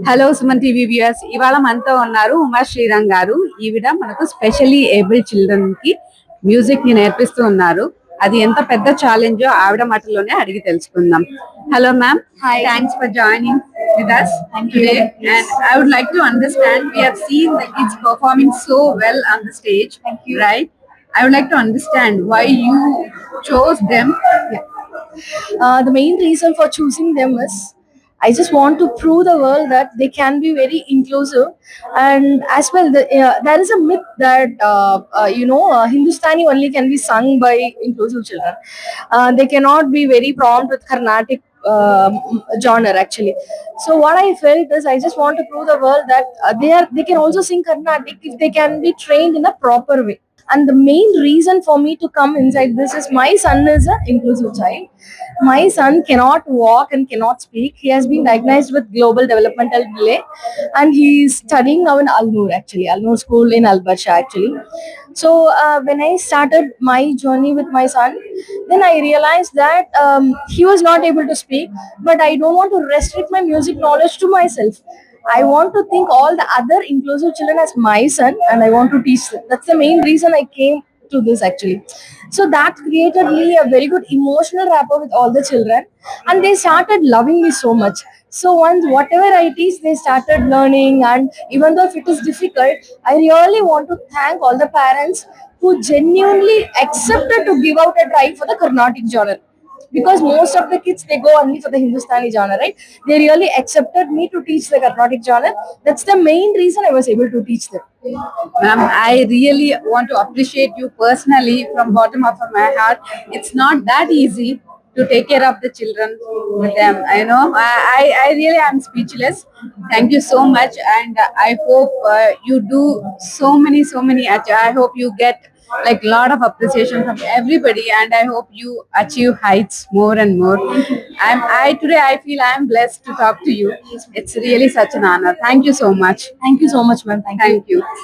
Hello Suman TV viewers, ఇవాళ మనతో ఉన్నారు ఉమా శ్రీరామ్ గారు. ఈవిడ మనకు స్పెషల్లీ ఏబుల్ చిల్డ్రన్ కి మ్యూజిక్ ని నేర్పిస్తూ ఉన్నారు. అది ఎంత పెద్ద ఛాలెంజో ఆవిడ మాటల్లోనే అడిగి తెలుసుకుందాం. Hello ma'am, thanks for joining with us today. And I would like to understand, we have seen the kids performing so well on the stage. Thank you. Right? I would like to understand why you chose them. The main reason for choosing them is I just want to prove the world that they can be very inclusive, and as well there is a myth that Hindustani only can be sung by inclusive children. They cannot be very prompt with Carnatic genre actually. So what I felt is I just want to prove the world that they can also sing Carnatic if they can be trained in a proper way. And the main reason for me to come inside this is my son is an inclusive child. My son cannot walk and cannot speak. He has been diagnosed with global developmental delay, and he is studying now in Al Noor School in Al Barsha actually. So when I started my journey with my son, then I realized that he was not able to speak, but I don't want to restrict my music knowledge to myself. I want to think all the other inclusive children as my son, and I want to teach them. That's the main reason I came to this actually. So that created me a very good emotional rapport with all the children, and they started loving me so much. So once whatever I teach, they started learning, and even though if it is difficult, I really want to thank all the parents who genuinely accepted to give out a try for the Carnatic genre, because most of the kids they go only for the Hindustani genre, right? They really accepted me to teach the Carnatic genre. That's the main reason I was able to teach them. Ma'am, I really want to appreciate you personally from bottom of my heart. It's not that easy to take care of the children with them. I know. I really am speechless. Thank you so much, and I hope you do so many. I hope you get like lot of appreciation from everybody, and I hope you achieve heights more and more. I feel I'm blessed to talk to you. It's really such an honor. Thank you so much. Thank you so much, ma'am. Thank you. Thank you.